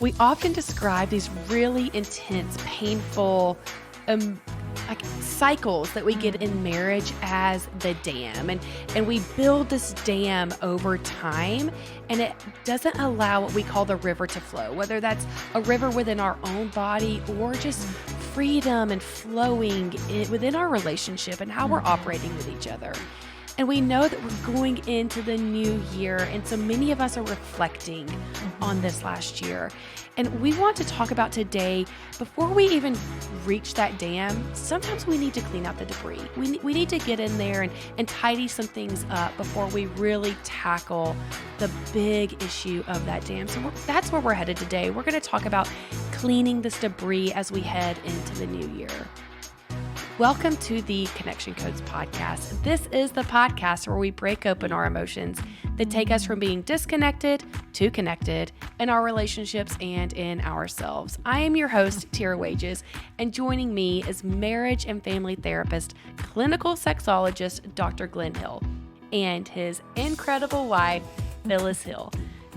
We often describe these really intense, painful, like cycles that we get in marriage as the dam. And we build this dam over time, and it doesn't allow what we call the river to flow, whether that's a river within our own body or just freedom and flowing within our relationship and how we're operating with each other. And we know that we're going into the new year, and so many of us are reflecting on this last year. And we want to talk about today, before we even reach that dam, sometimes we need to clean out the debris. We need to get in there and tidy some things up before we really tackle the big issue of that dam. So that's where we're headed today. We're going to talk about cleaning this debris as we head into the new year. Welcome to the Connection Codes podcast. This is the podcast where we break open our emotions that take us from being disconnected to connected in our relationships and in ourselves. I am your host, Tara Wages, and joining me is marriage and family therapist, clinical sexologist, Dr. Glenn Hill, and his incredible wife, Phyllis Hill.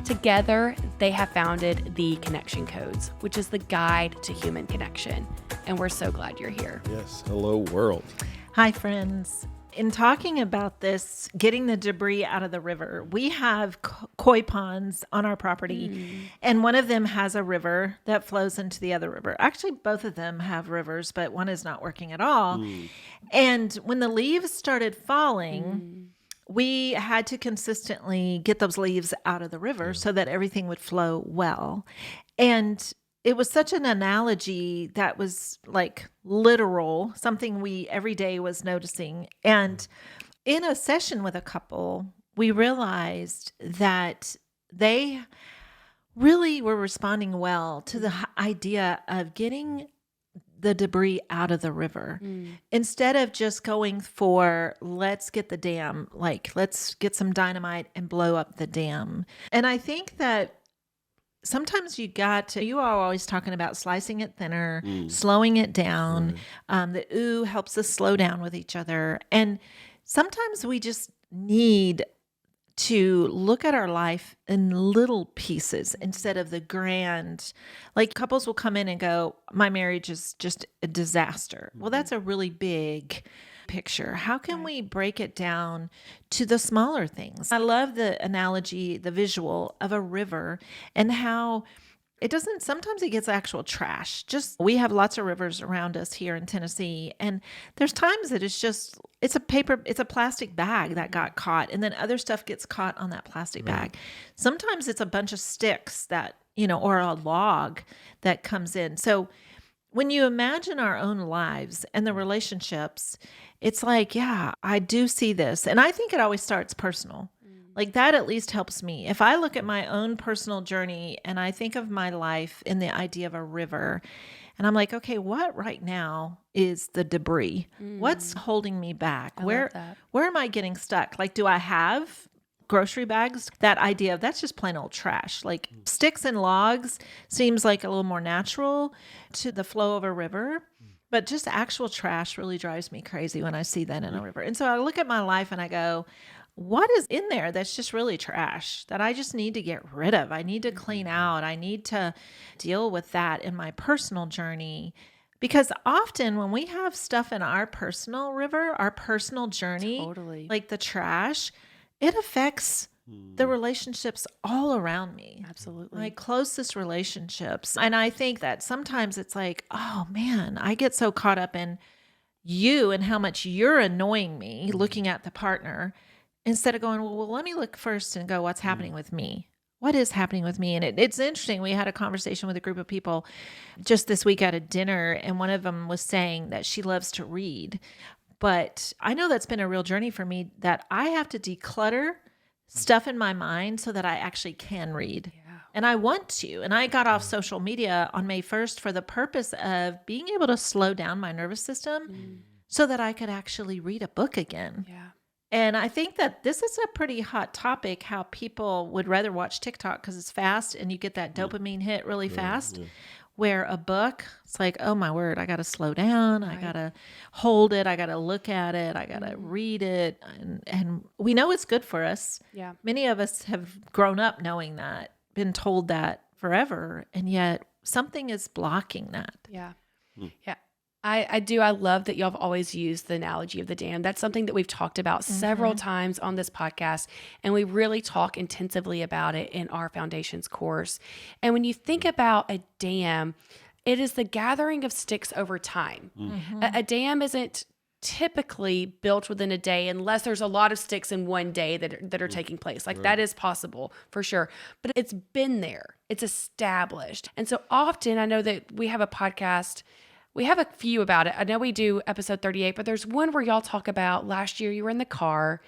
Together, they have founded the Connection Codes, which is the guide to human connection. And we're so glad you're here. Yes. Hello, world. Hi, friends. In talking about this, getting the debris out of the river, we have koi ponds on our property, and one of them has a river that flows into the other river. Actually, both of them have rivers, but one is not working at all. And when the leaves started falling, we had to consistently get those leaves out of the river so that everything would flow well. And it was such an analogy that was like literal, something we every day was noticing. And in a session with a couple, we realized that they really were responding well to the idea of getting the debris out of the river instead of just going for, let's get the dam, like let's get some dynamite and blow up the dam. And I think that sometimes you are always talking about slicing it thinner, slowing it down. The ooh helps us slow down with each other. And sometimes we just need to look at our life in little pieces instead of the grand. Like couples will come in and go, my marriage is just a disaster. Well, that's a really big picture. How can we break it down to the smaller things? I love the analogy, the visual of a river and how sometimes it gets actual trash. We have lots of rivers around us here in Tennessee. And there's times that it's a plastic bag that got caught. And then other stuff gets caught on that plastic bag. Sometimes it's a bunch of sticks that, or a log that comes in. So when you imagine our own lives and the relationships, it's like, yeah, I do see this. And I think it always starts personal. Like that at least helps me. If I look at my own personal journey and I think of my life in the idea of a river, and I'm like, okay, what right now is the debris? What's holding me back? Where am I getting stuck? Like, do I have grocery bags? That idea of that's just plain old trash. Like sticks and logs seems like a little more natural to the flow of a river. But just actual trash really drives me crazy when I see that in a river. And so I look at my life and I go, what is in there that's just really trash that I just need to get rid of? I need to clean out. I need to deal with that in my personal journey. Because often when we have stuff in our personal river, our personal journey, like the trash, it affects the relationships all around me. Absolutely. My closest relationships. And I think that sometimes it's like, oh man, I get so caught up in you and how much you're annoying me looking at the partner instead of going, well, let me look first and go, what's happening with me? What is happening with me? And it's interesting. We had a conversation with a group of people just this week at a dinner, and one of them was saying that she loves to read. But I know that's been a real journey for me, that I have to declutter stuff in my mind so that I actually can read. Yeah. And I want to. And I got off social media on May 1st for the purpose of being able to slow down my nervous system so that I could actually read a book again. Yeah. And I think that this is a pretty hot topic, how people would rather watch TikTok because it's fast and you get that dopamine hit really fast. Where a book, it's like, oh my word, I got to slow down. Right. I got to hold it. I got to look at it. I got to read it. And we know it's good for us. Yeah. Many of us have grown up knowing that, been told that forever. And yet something is blocking that. Yeah. Yeah. I do. I love that y'all have always used the analogy of the dam. That's something that we've talked about several times on this podcast, and we really talk intensively about it in our foundations course. And when you think about a dam, it is the gathering of sticks over time. A dam isn't typically built within a day unless there's a lot of sticks in one day that are taking place. Like that is possible for sure, but it's been there. It's established. And so often I know that we have a podcast. We have a few about it. I know we do episode 38, but there's one where y'all talk about last year you were in the car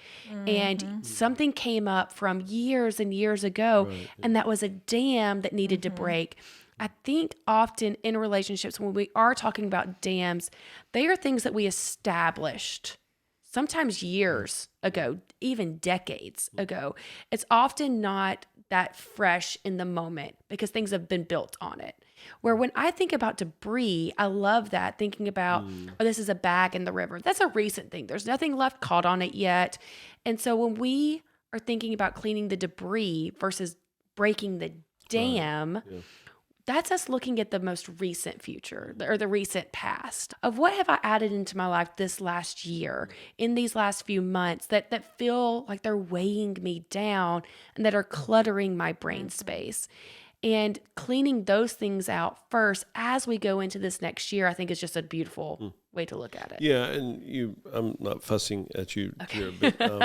and something came up from years and years ago, and that was a dam that needed to break. I think often in relationships, when we are talking about dams, they are things that we established sometimes years ago, even decades ago. It's often not that fresh in the moment because things have been built on it. Where when I think about debris, I love that, thinking about, oh, this is a bag in the river. That's a recent thing. There's nothing left caught on it yet. And so when we are thinking about cleaning the debris versus breaking the dam, that's us looking at the most recent future or the recent past of what have I added into my life this last year, in these last few months that feel like they're weighing me down and that are cluttering my brain space. And cleaning those things out first as we go into this next year, I think is just a beautiful way to look at it. Yeah, and I'm not fussing at you here, but I'm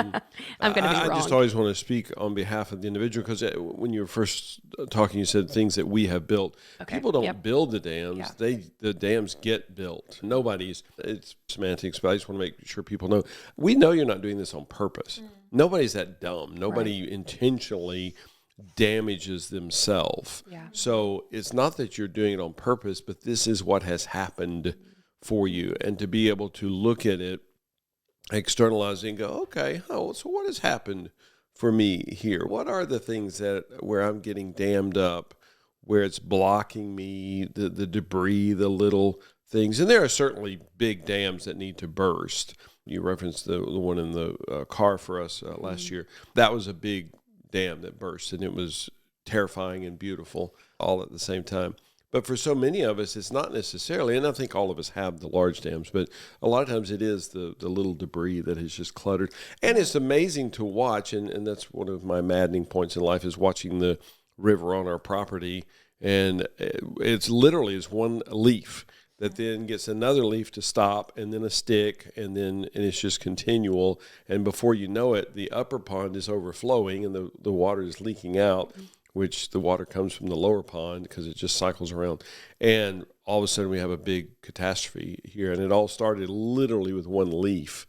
going to be wrong. I just always want to speak on behalf of the individual because when you were first talking, you said things that we have built. Okay. People don't build the dams; the dams get built. It's semantics, but I just want to make sure people know. We know you're not doing this on purpose. Nobody's that dumb. Nobody intentionally damages themselves. So it's not that you're doing it on purpose, but this is what has happened for you. And to be able to look at it, externalize it and go, okay, so what has happened for me here? What are the things where I'm getting dammed up, where it's blocking me, the debris, the little things? And there are certainly big dams that need to burst. You referenced the one in the car for us last year. That was a big dam that burst, and it was terrifying and beautiful all at the same time. But for so many of us, it's not necessarily, and I think all of us have the large dams, but a lot of times it is the little debris that is just cluttered. And it's amazing to watch, and that's one of my maddening points in life, is watching the river on our property, and it's literally is one leaf that then gets another leaf to stop, and then a stick, and it's just continual. And before you know it, the upper pond is overflowing, and the water is leaking out, which the water comes from the lower pond because it just cycles around. And all of a sudden we have a big catastrophe here. And it all started literally with one leaf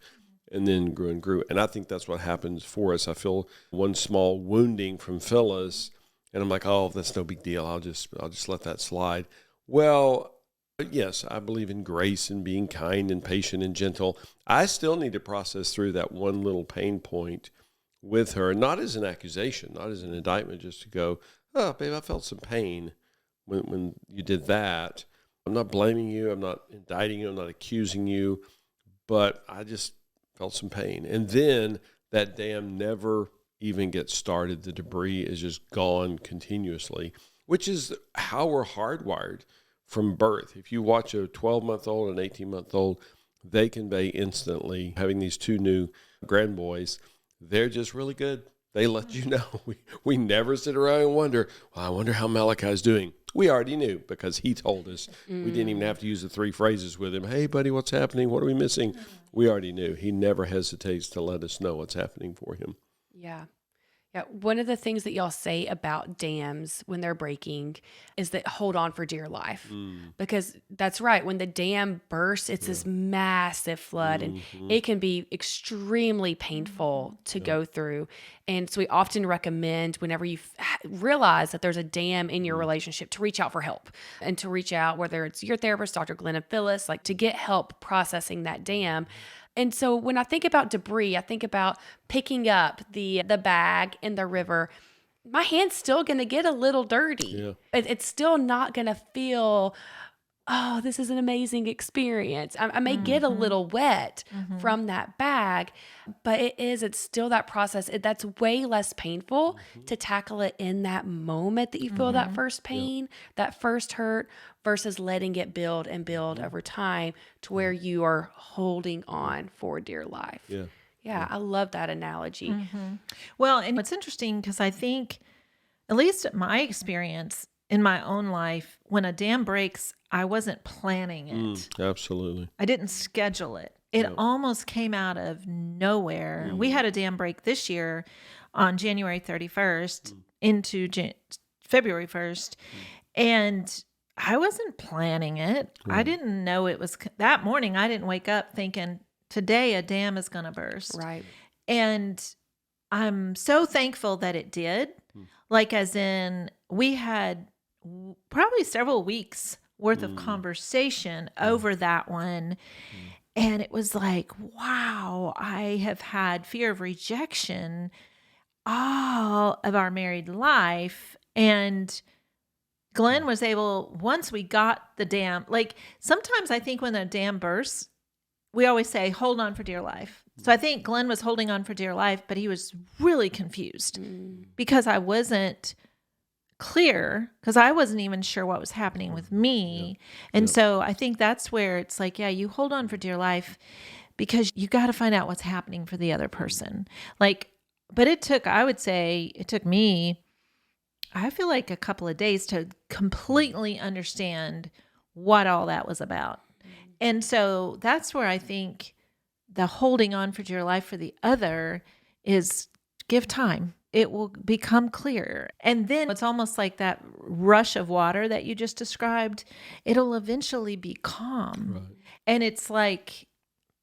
and then grew and grew. And I think that's what happens for us. I feel one small wounding from Phyllis, and I'm like, oh, that's no big deal. I'll just let that slide. Well, yes, I believe in grace and being kind and patient and gentle. I still need to process through that one little pain point with her, not as an accusation, not as an indictment, just to go, oh, babe, I felt some pain when you did that. I'm not blaming you. I'm not indicting you. I'm not accusing you, but I just felt some pain. And then that dam never even gets started. The debris is just gone continuously, which is how we're hardwired from birth. If you watch a 12-month-old and 18-month-old, they convey instantly. Having these two new grandboys, they're just really good. They let you know. We never sit around and wonder, well, I wonder how Malachi's doing. We already knew because he told us. We didn't even have to use the 3 phrases with him. Hey, buddy, what's happening? What are we missing? We already knew. He never hesitates to let us know what's happening for him. Yeah. Yeah. One of the things that y'all say about dams when they're breaking is that hold on for dear life. Because that's right. When the dam bursts, it's this massive flood and it can be extremely painful to go through. And so we often recommend whenever you realize that there's a dam in your relationship to reach out for help and to reach out, whether it's your therapist, Dr. Glenn and Phyllis, like to get help processing that dam. And so when I think about debris, I think about picking up the bag in the river. My hand's still going to get a little dirty. Yeah. It's still not going to feel oh, this is an amazing experience. I may get a little wet from that bag, but it's still that process. That's way less painful to tackle it in that moment that you feel that first pain, that first hurt, versus letting it build and build over time to where you are holding on for dear life. Yeah, I love that analogy. Well, and it's interesting because I think, at least in my experience in my own life, when a dam breaks, I wasn't planning it. Absolutely. I didn't schedule it. It almost came out of nowhere. We had a dam break this year on January 31st into February 1st. And I wasn't planning it. I didn't know it was that morning. I didn't wake up thinking today a dam is going to burst. Right. And I'm so thankful that it did. Like, as in, we had probably several weeks worth of conversation over that one. And it was like, wow, I have had fear of rejection all of our married life. And Glenn was able, once we got the dam, like sometimes I think when a dam bursts, we always say, hold on for dear life. So I think Glenn was holding on for dear life, but he was really confused because I wasn't clear, because I wasn't even sure what was happening with me. And so I think that's where it's like, yeah, you hold on for dear life because you got to find out what's happening for the other person. Like, but I would say it took me, I feel like a couple of days to completely understand what all that was about. And so that's where I think the holding on for dear life for the other is give time. It will become clear. And then it's almost like that rush of water that you just described. It'll eventually be calm. Right. And it's like,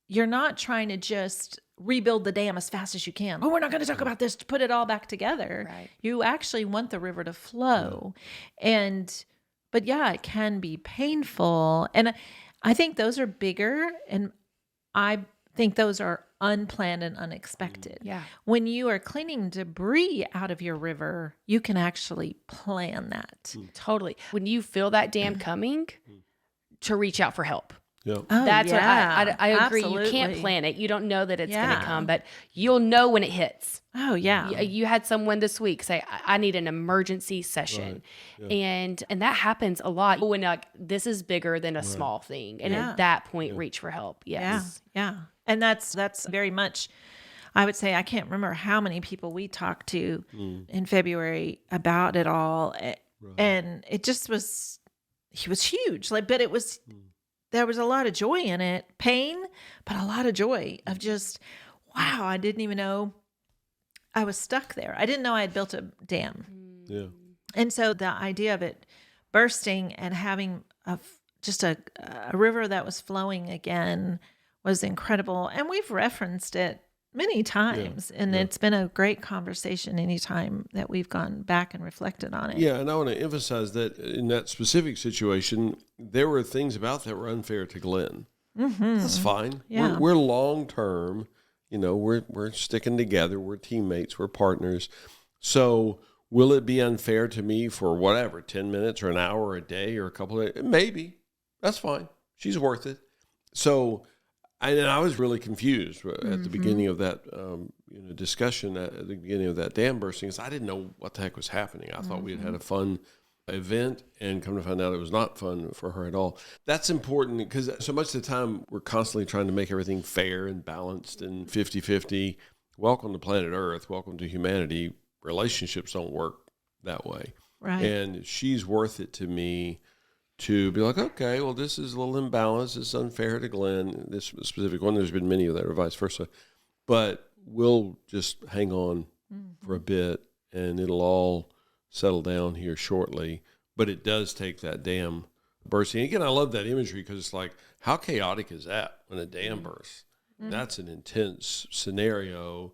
you're not trying to just rebuild the dam as fast as you can. Oh, we're not going to talk about this to put it all back together. Right. You actually want the river to flow. But yeah, it can be painful. And I think those are bigger. And I think those are unplanned and unexpected. Yeah. When you are cleaning debris out of your river, you can actually plan that. Totally. When you feel that dam coming, to reach out for help. Yeah. Oh, That's yeah. what I agree. Absolutely. You can't plan it. You don't know that it's going Yeah. to come, but you'll know when it hits. Oh, yeah. You had someone this week say, I need an emergency session. Right. Yeah. And that happens a lot when like this is bigger than a small thing. And Yeah. at that point, reach for help. Yes. Yeah. And that's very much, I would say, I can't remember how many people we talked to in February about it all. Right. And it just was huge. Like, but it was, there was a lot of joy in it, pain, but a lot of joy of just, wow, I didn't even know I was stuck there. I didn't know I had built a dam. Yeah. And so the idea of it bursting and having just a river that was flowing again was incredible. And we've referenced it many times. Yeah. And it's been a great conversation anytime that we've gone back and reflected on it. Yeah, and I want to emphasize that in that specific situation, there were things about that were unfair to Glenn. Mm-hmm. That's fine. Yeah. We're long-term. You know, we're sticking together. We're teammates. We're partners. So will it be unfair to me for whatever, 10 minutes or an hour or a day or a couple of days? Maybe. That's fine. She's worth it. So I was really confused at the beginning of that discussion, at the beginning of that dam bursting. I didn't know what the heck was happening. I thought we had a fun event, and come to find out it was not fun for her at all. That's important because so much of the time we're constantly trying to make everything fair and balanced and 50-50. Welcome to planet Earth. Welcome to humanity. Relationships don't work that way. Right. And she's worth it to me to be like, okay, well, this is a little imbalance. It's unfair to Glenn, this specific one. There's been many of that, or vice versa. But we'll just hang on for a bit, and it'll all settle down here shortly. But it does take that dam bursting. Again, I love that imagery because it's like, how chaotic is that when a dam bursts? That's an intense scenario,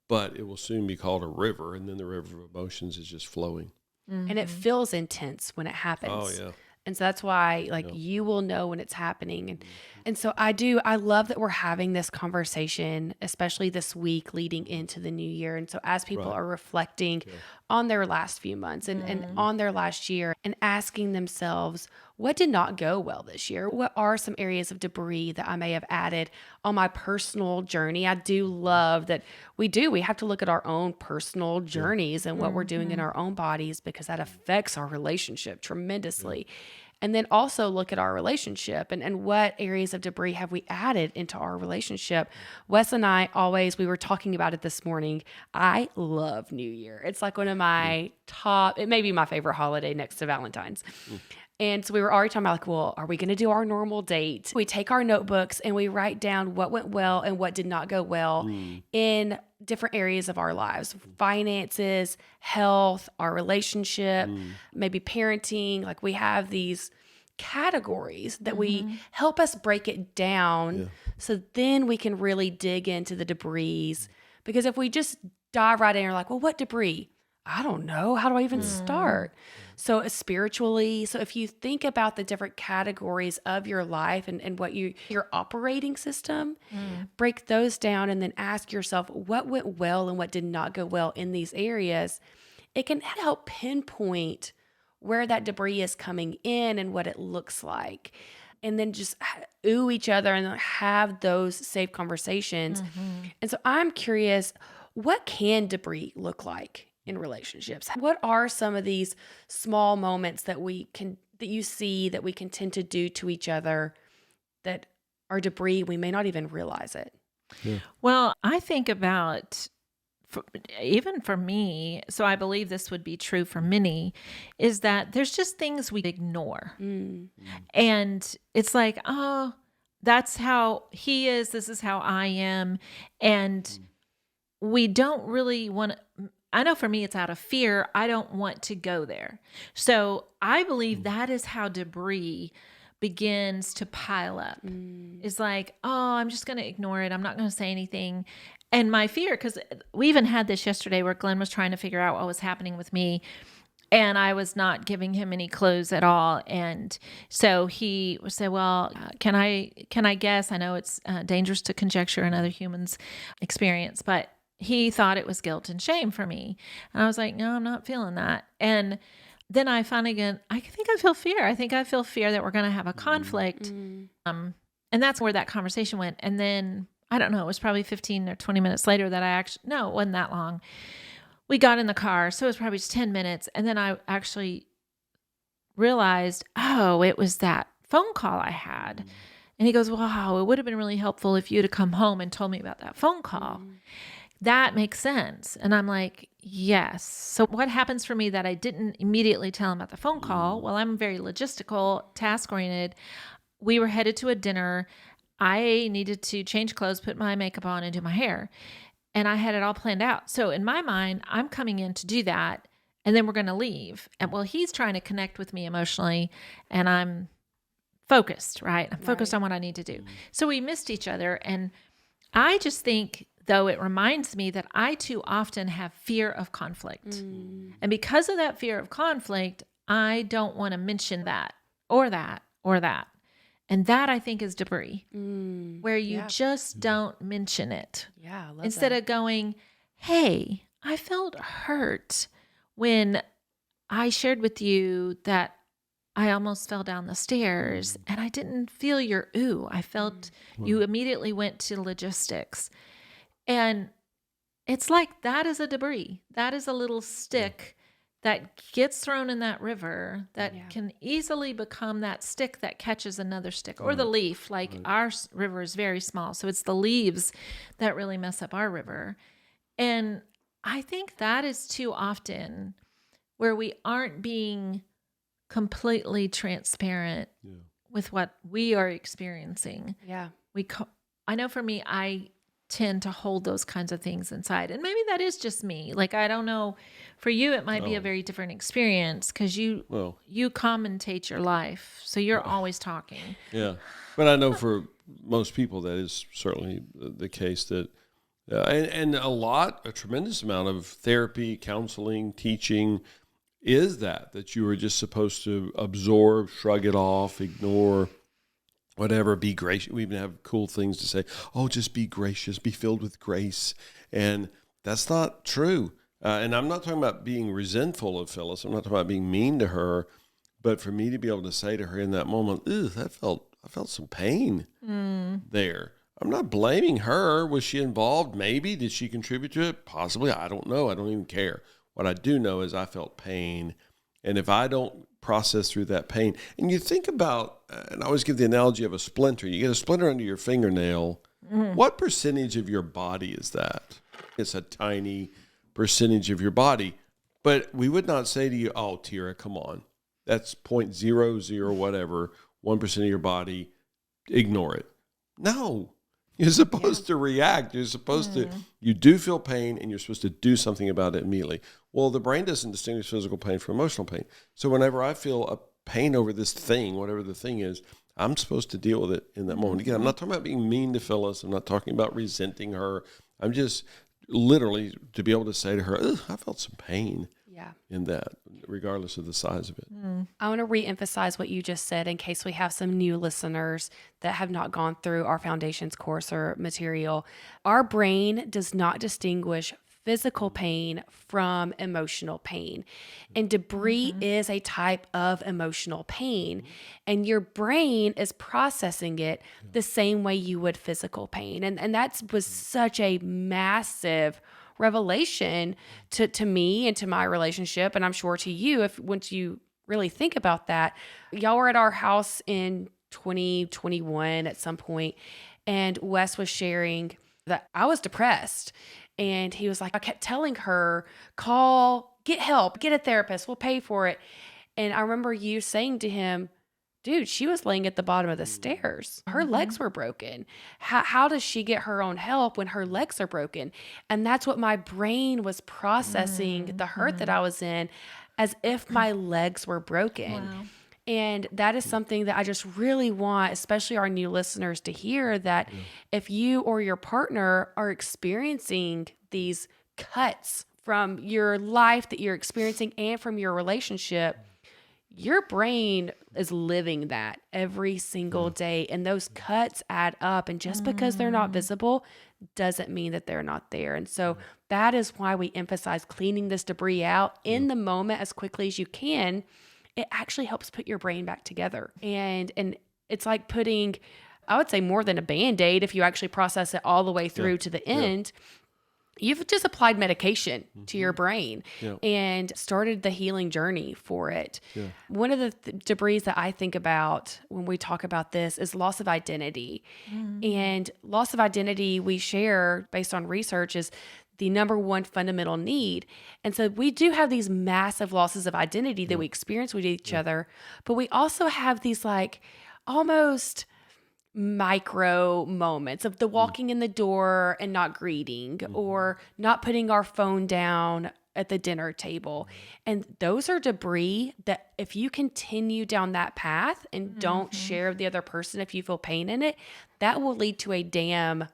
but it will soon be called a river, and then the river of emotions is just flowing. And it feels intense when it happens. Oh, yeah. And so that's why, you will know when it's happening. And so I love that we're having this conversation, especially this week leading into the new year. And so as people are reflecting on their last few months and on their last year and asking themselves, what did not go well this year? What are some areas of debris that I may have added on my personal journey? I do love that we have to look at our own personal journeys and what we're doing in our own bodies, because that affects our relationship tremendously. And then also look at our relationship and what areas of debris have we added into our relationship. Wes and I we were talking about it this morning. I love New Year. It's like one of my it may be my favorite holiday next to Valentine's. And so we were already talking about, like, well, are we going to do our normal date? We take our notebooks and we write down what went well and what did not go well in different areas of our lives: finances, health, our relationship, maybe parenting. Like, we have these categories that we help us break it down so then we can really dig into the debris. Because if we just dive right in and are like, well, what debris? I don't know. How do I even start? So spiritually, so if you think about the different categories of your life and what your operating system, break those down and then ask yourself what went well and what did not go well in these areas. It can help pinpoint where that debris is coming in and what it looks like. And then just ooh each other and have those safe conversations. And so I'm curious, what can debris look like in relationships? What are some of these small moments that you see that we can tend to do to each other that are debris? We may not even realize it. Well, I think about, even for me, so I believe this would be true for many, is that there's just things we ignore. And it's like, oh, that's how he is. This is how I am. And we don't really want to. I know for me, it's out of fear. I don't want to go there. So I believe that is how debris begins to pile up. It's like, oh, I'm just going to ignore it. I'm not going to say anything. And my fear, because we even had this yesterday where Glenn was trying to figure out what was happening with me, and I was not giving him any clues at all. And so he said, well, can I guess? I know it's dangerous to conjecture another human's experience, but he thought it was guilt and shame for me. And I was like, no, I'm not feeling that. And then I finally I think I feel fear. I think I feel fear that we're going to have a conflict. And that's where that conversation went. And then, I don't know, it was probably 15 or 20 minutes later that no, it wasn't that long. We got in the car. So it was probably just 10 minutes. And then I actually realized, oh, it was that phone call I had. And he goes, wow, it would have been really helpful if you'd have come home and told me about that phone call. That makes sense. And I'm like, yes. So what happens for me that I didn't immediately tell him about the phone call? Well, I'm very logistical, task-oriented. We were headed to a dinner. I needed to change clothes, put my makeup on, and do my hair. And I had it all planned out. So in my mind, I'm coming in to do that, and then we're going to leave. And well, he's trying to connect with me emotionally, and I'm focused, right? I'm focused on what I need to do. So we missed each other. And I just think, though, it reminds me that I too often have fear of conflict. And because of that fear of conflict, I don't want to mention that or that or that. And that, I think, is debris, where you just don't mention it. Yeah, I love Instead that. of going, hey, I felt hurt when I shared with you that I almost fell down the stairs and I didn't feel your ooh. I felt you immediately went to logistics. And it's like, that is a debris. That is a little stick that gets thrown in that river that can easily become that stick that catches another stick, or the leaf. Like our river is very small. So it's the leaves that really mess up our river. And I think that is too often where we aren't being completely transparent with what we are experiencing. Yeah. I know for me, I tend to hold those kinds of things inside. And maybe that is just me. Like, I don't know, for you, it might be a very different experience because you commentate your life. So you're always talking. Yeah. But I know for most people, that is certainly the case, that, and a tremendous amount of therapy, counseling, teaching is that you are just supposed to absorb, shrug it off, ignore. whatever, be gracious. We even have cool things to say. Oh, just be gracious, be filled with grace. And that's not true. And I'm not talking about being resentful of Phyllis. I'm not talking about being mean to her. But for me to be able to say to her in that moment, I felt some pain there. I'm not blaming her. Was she involved? Maybe. Did she contribute to it? Possibly. I don't know. I don't even care. What I do know is I felt pain. And if I don't process through that pain, and you think about, and I always give the analogy of a splinter. You get a splinter under your fingernail. What percentage of your body is that? It's a tiny percentage of your body. But we would not say to you, oh, Tira, come on. That's 0.00 whatever, 1% of your body. Ignore it. No. You're supposed to react. You're supposed to, you do feel pain and you're supposed to do something about it immediately. Well, the brain doesn't distinguish physical pain from emotional pain. So whenever I feel a pain over this thing, whatever the thing is, I'm supposed to deal with it in that moment. Again, I'm not talking about being mean to Phyllis. I'm not talking about resenting her. I'm just literally to be able to say to her, I felt some pain in that, regardless of the size of it. I want to reemphasize what you just said in case we have some new listeners that have not gone through our foundations course or material. Our brain does not distinguish physical pain from emotional pain. And debris is a type of emotional pain. And your brain is processing it the same way you would physical pain. And that was such a massive revelation to me and to my relationship, and I'm sure to you, if once you really think about that. Y'all were at our house in 2021 at some point, and Wes was sharing that I was depressed, and he was like, I kept telling her, get help, get a therapist, we'll pay for it. And I remember you saying to him, dude, she was laying at the bottom of the stairs. Her legs were broken. How does she get her own help when her legs are broken? And that's what my brain was processing, the hurt that I was in, as if my legs were broken. Wow. And that is something that I just really want, especially our new listeners, to hear, that if you or your partner are experiencing these cuts from your life that you're experiencing and from your relationship, your brain is living that every single day, and those cuts add up. And just because they're not visible doesn't mean that they're not there. And so that is why we emphasize cleaning this debris out in the moment as quickly as you can. It actually helps put your brain back together. And it's like putting, I would say, more than a Band-Aid if you actually process it all the way through to the end. You've just applied medication to your brain and started the healing journey for it. One of the debris that I think about when we talk about this is loss of identity. And loss of identity, we share based on research, is the number one fundamental need. And so we do have these massive losses of identity that we experience with each other, but we also have these like almost micro moments of the walking in the door and not greeting, or not putting our phone down at the dinner table. And those are debris that if you continue down that path and don't share with the other person, if you feel pain in it, that will lead to a dam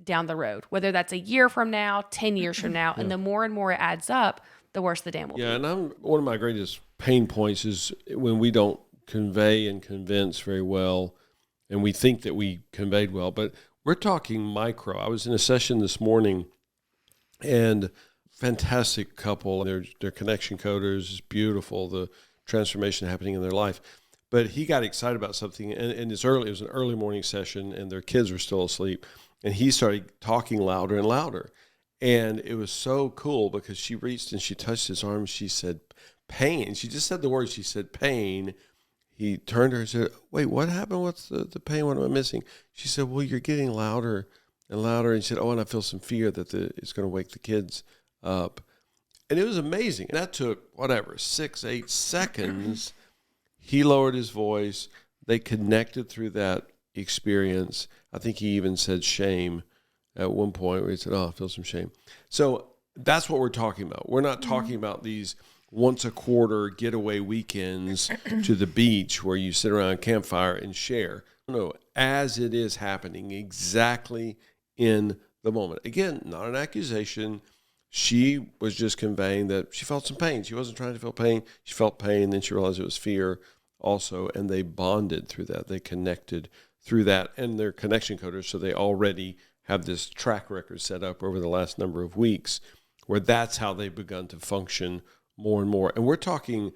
down the road, whether that's a year from now, 10 years from now. And the more and more it adds up, the worse the dam will be. And one of my greatest pain points is when we don't convey and convince very well, and we think that we conveyed well, but we're talking micro. I was in a session this morning, and fantastic couple. They're connection coders. It's beautiful, the transformation happening in their life. But he got excited about something, and it's early. It was an early morning session, and their kids were still asleep. And he started talking louder and louder. And it was so cool because she reached and she touched his arm. She said, pain. She just said the words. She said, pain. He turned to her and said, wait, what happened? What's the pain? What am I missing? She said, well, you're getting louder and louder. And she said, oh, and I feel some fear that it's going to wake the kids up. And it was amazing. And that took, 6-8 seconds. He lowered his voice. They connected through that experience. I think he even said shame at one point where he said, oh, I feel some shame. So that's what we're talking about. We're not talking about these once a quarter getaway weekends to the beach where you sit around a campfire and share. No, as it is happening exactly in the moment. Again, not an accusation. She was just conveying that she felt some pain. She wasn't trying to feel pain. She felt pain, then she realized it was fear. also, and they bonded through that. They connected through that, and they're connection coders, so they already have this track record set up over the last number of weeks where that's how they've begun to function more and more. And we're talking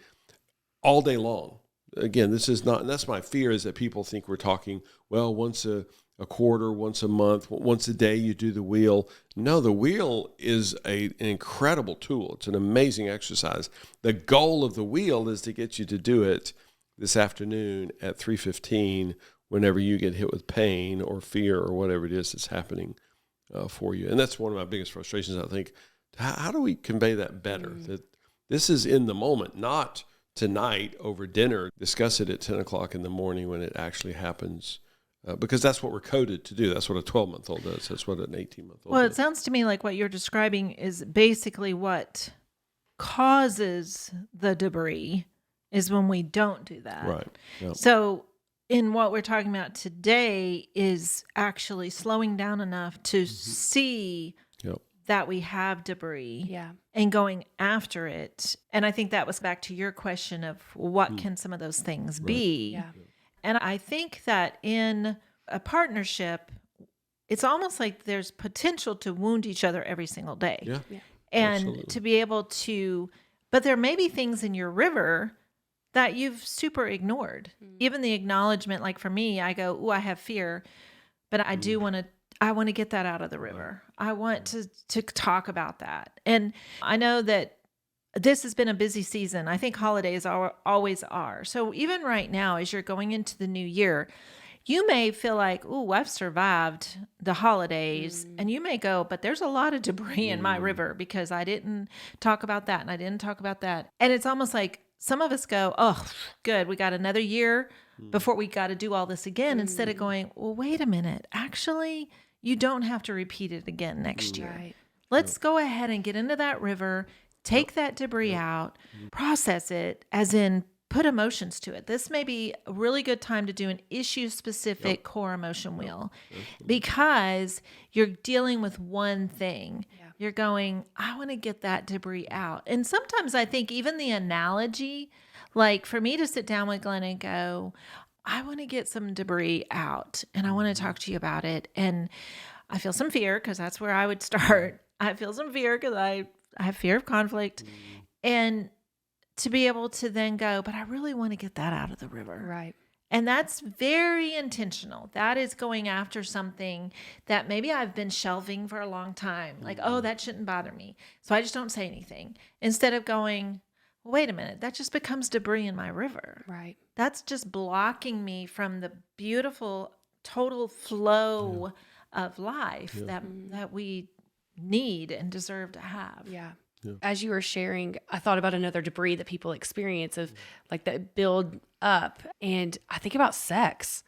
all day long. Again, this is not, and that's my fear, is that people think we're talking, well, once a quarter, once a month, once a day you do the wheel. No, the wheel is an incredible tool. It's an amazing exercise. The goal of the wheel is to get you to do it this afternoon at 3:15 whenever you get hit with pain or fear or whatever it is that's happening for you. And that's one of my biggest frustrations, I think. How do we convey that better? That this is in the moment, not tonight over dinner. Discuss it at 10 o'clock in the morning when it actually happens. Because that's what we're coded to do. That's what a 12-month-old does. That's what an 18-month-old Well, does. it sounds to me like what you're describing is basically what causes the debris is when we don't do that. Right. Yep. So in what we're talking about today is actually slowing down enough to see Yep. that we have debris Yeah. and going after it. And I think that was back to your question of what can some of those things be? Yeah. And I think that in a partnership, it's almost like there's potential to wound each other every single day. Yeah. And Absolutely. to be able to, but there may be things in your river that you've super ignored. Even the acknowledgement, like for me, I go, "Ooh, I have fear, but I do want to, I want to get that out of the river. I want to talk about that." And I know that this has been a busy season. I think holidays always are. So even right now, as you're going into the new year, you may feel like, "Ooh, I've survived the holidays." And you may go, "But there's a lot of debris in my river because I didn't talk about that and I didn't talk about that." And it's almost like some of us go, "Oh, good. We got another year before we got to do all this again." Instead of going, "Well, wait a minute. Actually, you don't have to repeat it again next year. Right. Let's go ahead and get into that river, take that debris out, process it, as in put emotions to it." This may be a really good time to do an issue-specific core emotion wheel because you're dealing with one thing. You're going, "I want to get that debris out." And sometimes I think even the analogy, like for me to sit down with Glenn and go, "I want to get some debris out and I want to talk to you about it." And I feel some fear because that's where I would start. I feel some fear because I have fear of conflict. And to be able to then go, "But I really want to get that out of the river." Right. And that's very intentional. That is going after something that maybe I've been shelving for a long time. Like, "Oh, that shouldn't bother me." So I just don't say anything. Instead of going, "Well, wait a minute, that just becomes debris in my river." Right. That's just blocking me from the beautiful total flow of life that we need and deserve to have. Yeah. As you were sharing, I thought about another debris that people experience of like that build up. And I think about sex.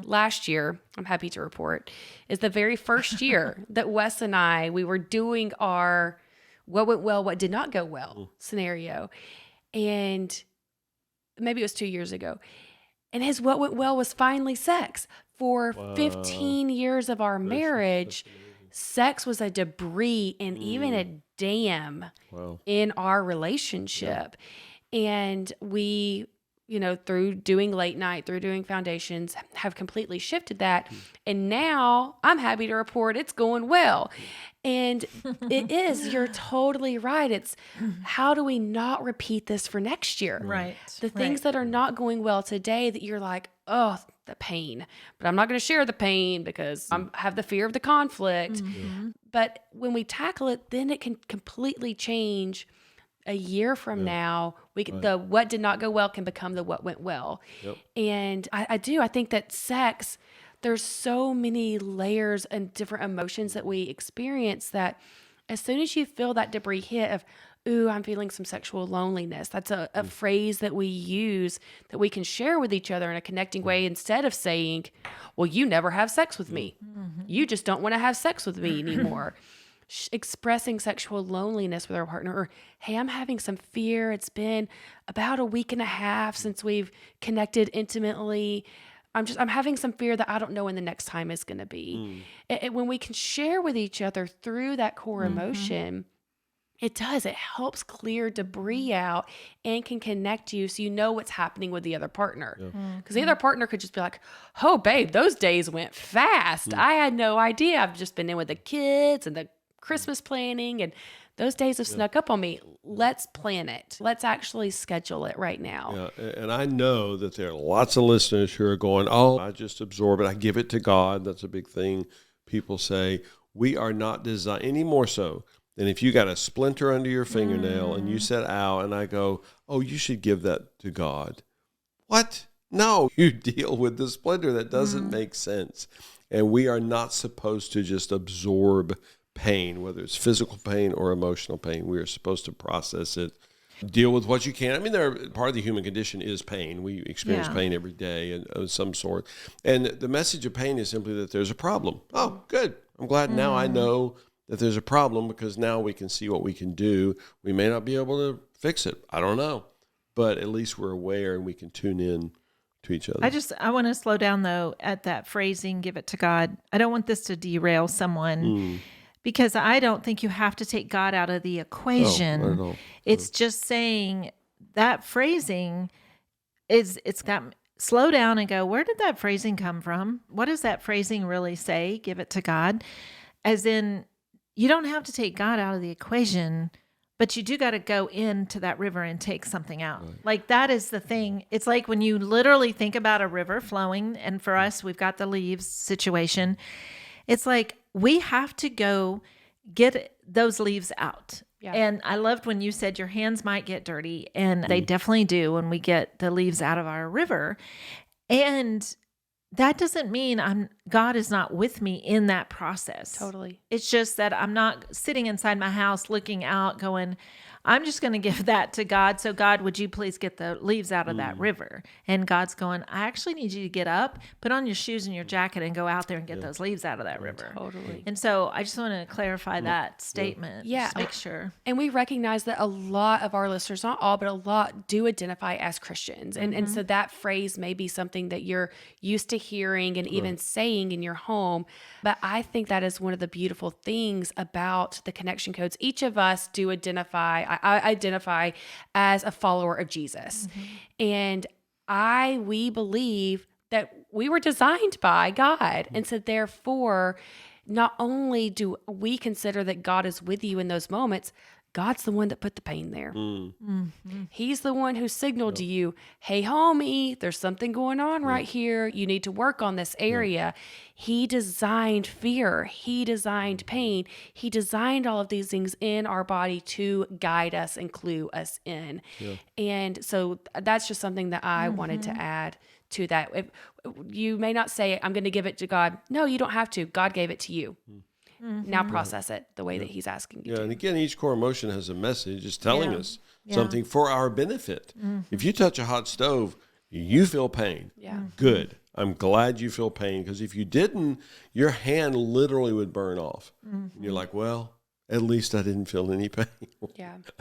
Last year, I'm happy to report, is the very first year that Wes and we were doing our what went well, what did not go well scenario. And maybe it was 2 years ago. And his what went well was finally sex. For 15 years of our marriage, sex was a debris and even a dam in our relationship. And we, through doing late night, through doing foundations, have completely shifted that. And now I'm happy to report it's going well. And it is, you're totally right. It's how do we not repeat this for next year? Right. The things that are not going well today that you're like, "Oh, the pain," but I'm not going to share the pain because I have the fear of the conflict. But when we tackle it, then it can completely change. A year from now, the what did not go well can become the what went well. And I think that sex, there's so many layers and different emotions that we experience that as soon as you feel that debris hit of, "Ooh, I'm feeling some sexual loneliness," that's a phrase that we use that we can share with each other in a connecting way instead of saying, "Well, you never have sex with me. You just don't want to have sex with me anymore." Expressing sexual loneliness with our partner, or, "Hey, I'm having some fear. It's been about a week and a half since we've connected intimately. I'm having some fear that I don't know when the next time is going to be." When we can share with each other through that core emotion, It does. It helps clear debris out and can connect you so you know what's happening with the other partner. Because the other partner could just be like, oh, babe, those days went fast. I had no idea. I've just been in with the kids and the Christmas planning, and those days have snuck up on me. Let's plan it. Let's actually schedule it right now. Yeah, and I know that there are lots of listeners who are going, oh, I just absorb it. I give it to God. That's a big thing people say. We are not designed, any more so than if you got a splinter under your fingernail and you said, ow, and I go, oh, you should give that to God. What? No, you deal with the splinter. That doesn't make sense. And we are not supposed to just absorb pain, whether it's physical pain or emotional pain. We are supposed to process it, deal with what you can. I mean, part of the human condition is pain. We experience pain every day of some sort. And the message of pain is simply that there's a problem. Oh, good. I'm glad now I know that there's a problem, because now we can see what we can do. We may not be able to fix it. I don't know. But at least we're aware and we can tune in to each other. I want to slow down, though, at that phrasing, give it to God. I don't want this to derail someone. Because I don't think you have to take God out of the equation. No, not at all. It's just saying that phrasing it's got, slow down and go, where did that phrasing come from? What does that phrasing really say? Give it to God. As in, you don't have to take God out of the equation, but you do got to go into that river and take something out. Right. Like, that is the thing. It's like when you literally think about a river flowing, and for us, we've got the leaves situation. It's like, we have to go get those leaves out. Yeah. And I loved when you said your hands might get dirty, and they definitely do when we get the leaves out of our river. And that doesn't mean God is not with me in that process. Totally. It's just that I'm not sitting inside my house looking out going, I'm just going to give that to God. So God, would you please get the leaves out of that river? And God's going, I actually need you to get up, put on your shoes and your jacket, and go out there and get those leaves out of that river. Totally. And so I just want to clarify that statement. Yeah. Just make sure. And we recognize that a lot of our listeners, not all, but a lot, do identify as Christians. And so that phrase may be something that you're used to hearing and even saying in your home. But I think that is one of the beautiful things about the connection codes. Each of us do identify, I identify as a follower of Jesus. And we believe that we were designed by God. And so therefore, not only do we consider that God is with you in those moments, God's the one that put the pain there. He's the one who signaled to you, hey, homie, there's something going on right here. You need to work on this area. He designed fear. He designed pain. He designed all of these things in our body to guide us and clue us in. And so that's just something that I wanted to add to that. If you may not say, I'm going to give it to God. No, you don't have to. God gave it to you. Now process it the way that he's asking you to. And again, each core emotion has a message. It's telling us something for our benefit. If you touch a hot stove, you feel pain. Good. I'm glad you feel pain, because if you didn't, your hand literally would burn off. And you're like, well, at least I didn't feel any pain.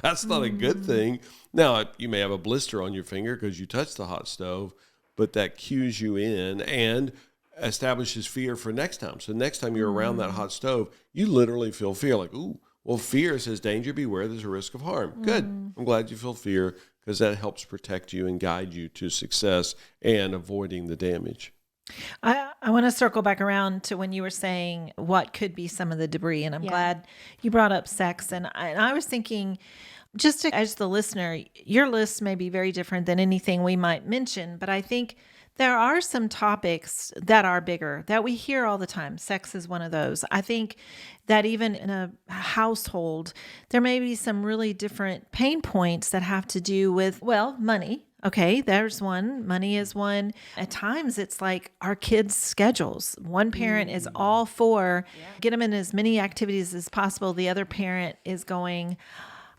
That's not a good thing. Now, you may have a blister on your finger because you touched the hot stove, but that cues you in and establishes fear for next time. So next time you're around that hot stove, you literally feel fear, like, ooh, well, fear says danger, beware, there's a risk of harm. Good. I'm glad you feel fear, because that helps protect you and guide you to success and avoiding the damage. I want to circle back around to when you were saying what could be some of the debris. And I'm glad you brought up sex. And I was thinking, just as the listener, your list may be very different than anything we might mention, but I think there are some topics that are bigger that we hear all the time. Sex is one of those. I think that even in a household, there may be some really different pain points that have to do with, well, money. Okay, there's one. Money is one. At times, it's like our kids' schedules. One parent is all for get them in as many activities as possible. The other parent is going,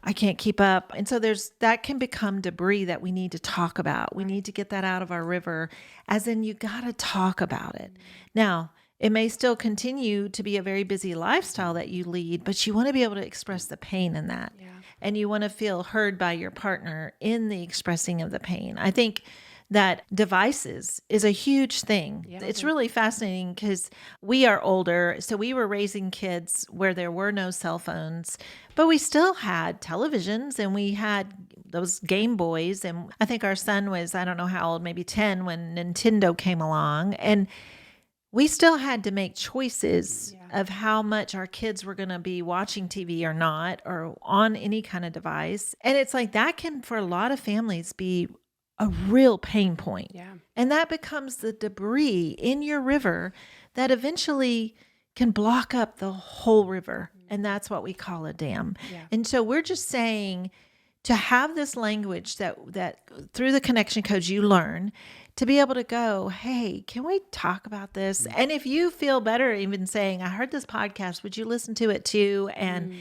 I can't keep up. And so that can become debris that we need to talk about. We need to get that out of our river, as in you got to talk about it. Now, it may still continue to be a very busy lifestyle that you lead, but you want to be able to express the pain in that. And you want to feel heard by your partner in the expressing of the pain. I think that devices is a huge thing. Yeah. It's really fascinating because we are older. So we were raising kids where there were no cell phones, but we still had televisions and we had those Game Boys. And I think our son was, I don't know how old, maybe 10 when Nintendo came along. And we still had to make choices of how much our kids were going to be watching TV or not, or on any kind of device. And it's like that can, for a lot of families, be a real pain point. Yeah. And that becomes the debris in your river that eventually can block up the whole river. And that's what we call a dam. Yeah. And so we're just saying to have this language that through the connection codes you learn, to be able to go, hey, can we talk about this? And if you feel better even saying, I heard this podcast, would you listen to it too? And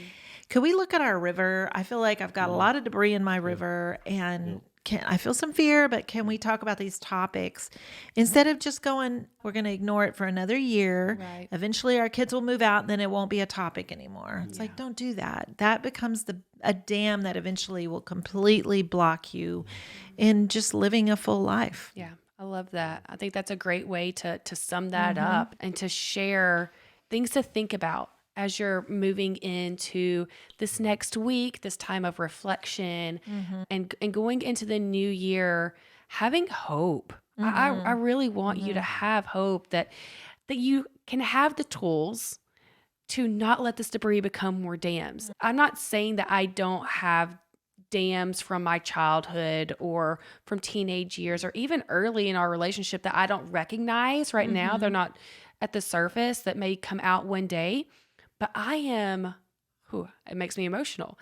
could we look at our river? I feel like I've got a lot of debris in my river and I feel some fear, but can we talk about these topics? Instead of just going, we're going to ignore it for another year. Right. Eventually our kids will move out and then it won't be a topic anymore. It's like, don't do that. That becomes a dam that eventually will completely block you in just living a full life. Yeah. I love that. I think that's a great way to sum that up and to share things to think about as you're moving into this next week, this time of reflection and going into the new year, having hope. I really want you to have hope that you can have the tools to not let this debris become more dams. I'm not saying that I don't have dams from my childhood or from teenage years or even early in our relationship that I don't recognize right now. They're not at the surface, that may come out one day. But I am, it makes me emotional.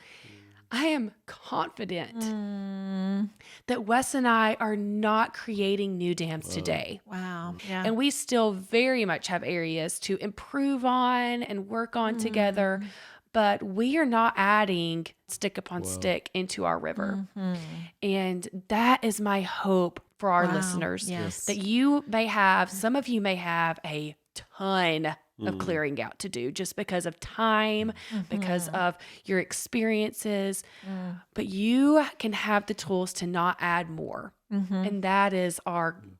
I am confident that Wes and I are not creating new dams today. Wow. Yeah. And we still very much have areas to improve on and work on together. But we are not adding stick upon stick into our river. And that is my hope for our listeners. Yes. That you may have, some of you may have a ton of clearing out to do just because of time, because of your experiences. But you can have the tools to not add more. And that is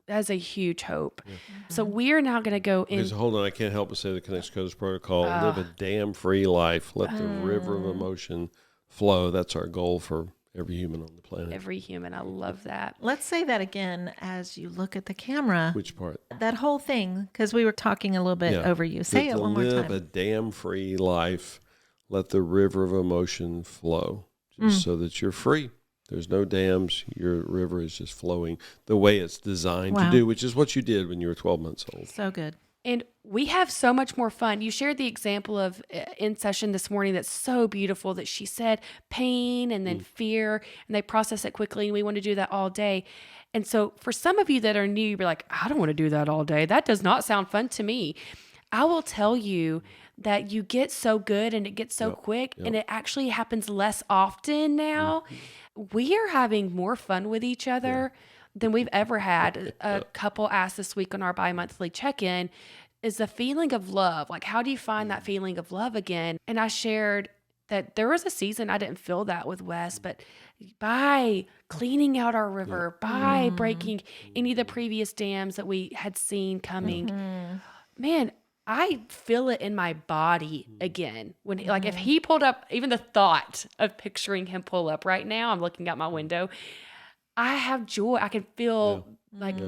that's a huge hope. So we are now going to go in. Hold on, I can't help but say the Connection Codes protocol, live a dam-free life, let the river of emotion flow. That's our goal for every human on the planet. Every human. I love that. Let's say that again as you look at the camera. Which part? That whole thing, because we were talking a little bit over you. Say it one more time. Live a dam-free life, let the river of emotion flow, just so that you're free. There's no dams. Your river is just flowing the way it's designed to do, which is what you did when you were 12 months old. So good. And we have so much more fun. You shared the example of in session this morning that's so beautiful that she said pain and then fear, and they process it quickly, and we want to do that all day. And so for some of you that are new, you're like, I don't want to do that all day. That does not sound fun to me. I will tell you that you get so good and it gets so quick, and it actually happens less often now. We are having more fun with each other than we've ever had. A couple asked this week on our bi-monthly check-in, is the feeling of love. Like, how do you find that feeling of love again? And I shared that there was a season I didn't feel that with Wes, but by cleaning out our river, by breaking any of the previous dams that we had seen coming, man, I feel it in my body again. When like if he pulled up, even the thought of picturing him pull up right now, I'm looking out my window, I have joy. I can feel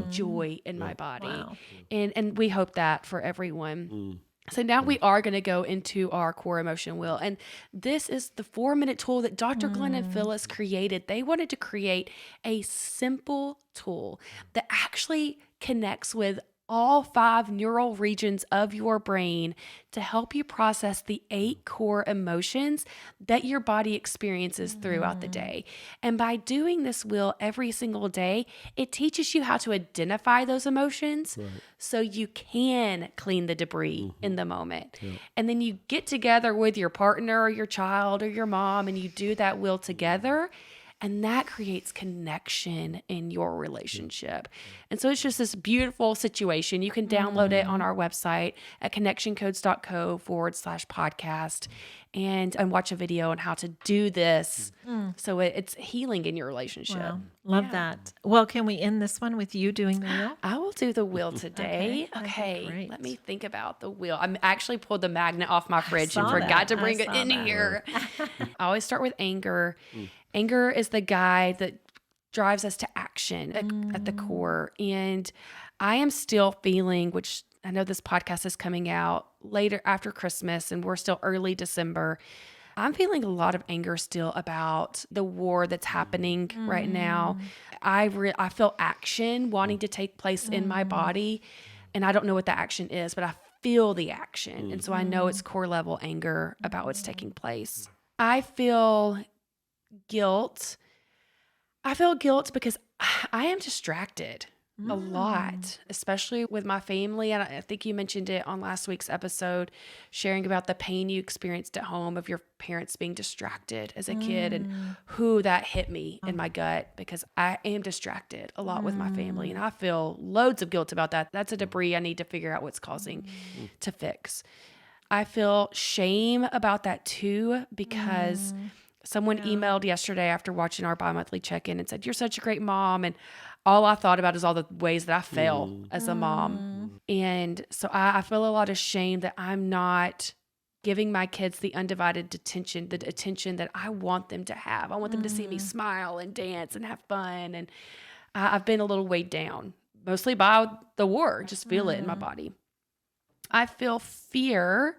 joy in my body. Wow. And we hope that for everyone. So now we are going to go into our core emotion wheel. And this is the 4-minute tool that Dr. Glenn and Phyllis created. They wanted to create a simple tool that actually connects with all 5 neural regions of your brain to help you process the 8 core emotions that your body experiences throughout the day. And by doing this wheel every single day, it teaches you how to identify those emotions so you can clean the debris in the moment. And then you get together with your partner or your child or your mom and you do that wheel together. And that creates connection in your relationship. And so it's just this beautiful situation. You can download it on our website at connectioncodes.co/podcast and watch a video on how to do this. So it's healing in your relationship. Wow. Love that. Well, can we end this one with you doing the wheel? I will do the wheel today. Okay. Let me think about the wheel. I actually pulled the magnet off my fridge and forgot to bring it in here. I always start with anger. Anger is the guide that drives us to action at the core. And I am still feeling, which I know this podcast is coming out later after Christmas and we're still early December. I'm feeling a lot of anger still about the war that's happening right now. I feel action wanting to take place in my body, and I don't know what the action is, but I feel the action. And so I know it's core level anger about what's taking place. I feel guilt. I feel guilt because I am distracted a lot, especially with my family. And I think you mentioned it on last week's episode, sharing about the pain you experienced at home of your parents being distracted as a kid, and who that hit me in my gut because I am distracted a lot with my family. And I feel loads of guilt about that. That's a debris I need to figure out what's causing to fix. I feel shame about that too, because someone emailed yesterday after watching our bi-monthly check-in and said, "You're such a great mom." And all I thought about is all the ways that I fail as a mom. And so I feel a lot of shame that I'm not giving my kids the undivided attention, the attention that I want them to have. I want them to see me smile and dance and have fun. And I've been a little weighed down, mostly by the war. Just feel it in my body. I feel fear.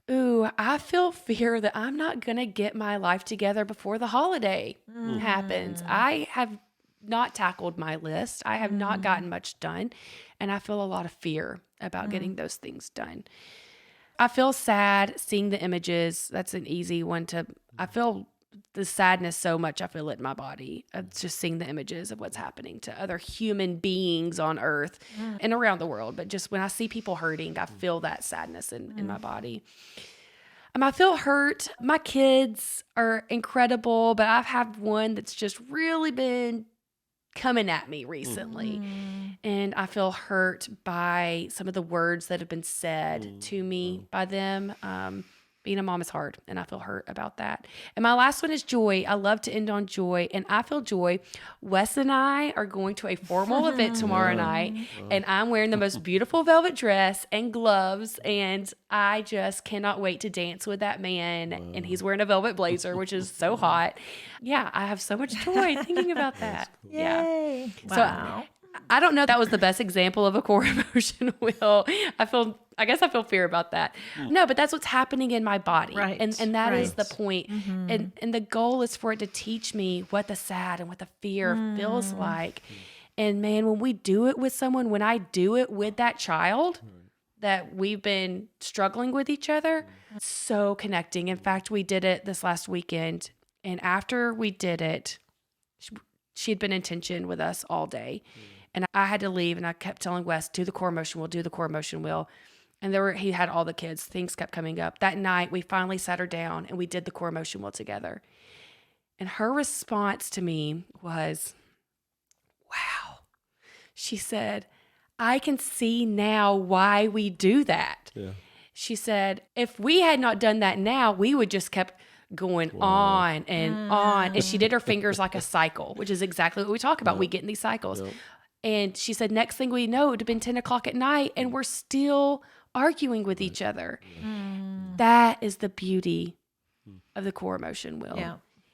I feel fear that I'm not going to get my life together before the holiday happens. I have not tackled my list. I have not gotten much done. And I feel a lot of fear about getting those things done. I feel sad seeing the images. That's an easy one I feel the sadness so much. I feel it in my body of just seeing the images of what's happening to other human beings on earth and around the world. But just when I see people hurting, I feel that sadness in my body. I feel hurt. My kids are incredible, but I've had one that's just really been coming at me recently. And I feel hurt by some of the words that have been said to me by them. Being a mom is hard, and I feel hurt about that. And my last one is joy. I love to end on joy, and I feel joy. Wes and I are going to a formal event tomorrow night, and I'm wearing the most beautiful velvet dress and gloves, and I just cannot wait to dance with that man. And he's wearing a velvet blazer, which is so hot. Yeah, I have so much joy thinking about that. Yay. Yeah. Wow. So I don't know if that was the best example of a core emotion wheel. I guess I feel fear about that. No, but that's what's happening in my body. Right. And that is the point. And the goal is for it to teach me what the sad and what the fear feels like. And man, when we do it with someone, when I do it with that child that we've been struggling with each other, it's so connecting. In fact, we did it this last weekend. And after we did it, she had been in tension with us all day. And I had to leave, and I kept telling Wes, do the core emotion wheel, do the core emotion wheel. And he had all the kids. Things kept coming up. That night, we finally sat her down, and we did the core emotion wheel together. And her response to me was, wow. She said, I can see now why we do that. Yeah. She said, if we had not done that now, we would just kept going on and on. And she did her fingers like a cycle, which is exactly what we talk about. We get in these cycles. And she said, next thing we know, it would have been 10 o'clock at night, and we're still arguing with each other. That is the beauty of the core emotion wheel.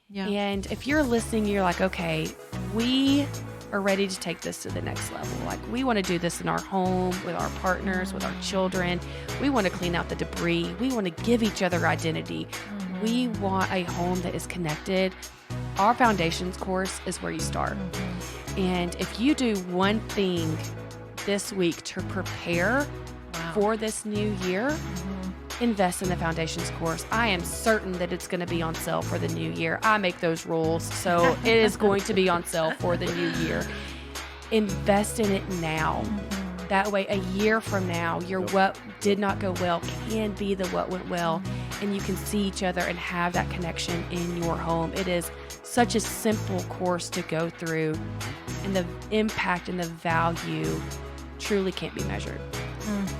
Yeah. And if you're listening, you're like, okay, we are ready to take this to the next level. Like, we want to do this in our home, with our partners, with our children. We want to clean out the debris. We want to give each other identity. We want a home that is connected. Our foundations course is where you start. And if you do one thing this week to prepare for this new year, invest in the foundations course. I am certain that it's going to be on sale for the new year. I make those rules, so it is going to be on sale for the new year. Invest in it now. That way, a year from now, your what did not go well can be the what went well, and you can see each other and have that connection in your home. It is such a simple course to go through, and the impact and the value truly can't be measured.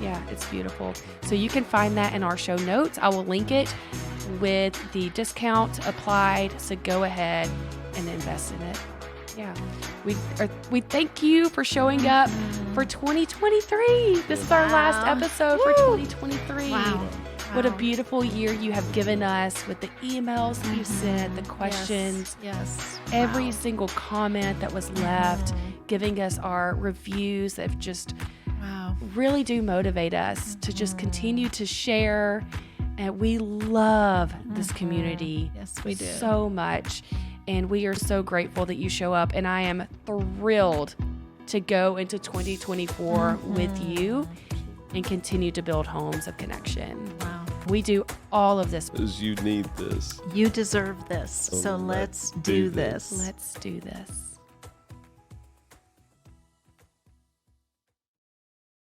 Yeah, it's beautiful. So you can find that in our show notes. I will link it with the discount applied. So go ahead and invest in it. Yeah, we thank you for showing up for 2023. This is our last episode for 2023. Wow. What a beautiful year you have given us with the emails that you sent, the questions, every single comment that was left, giving us our reviews that just really do motivate us to just continue to share. And we love this community so much. And we are so grateful that you show up. And I am thrilled to go into 2024 with you and continue to build homes of connection. Wow. We do all of this because you need this. You deserve this. So let's do this. Let's do this.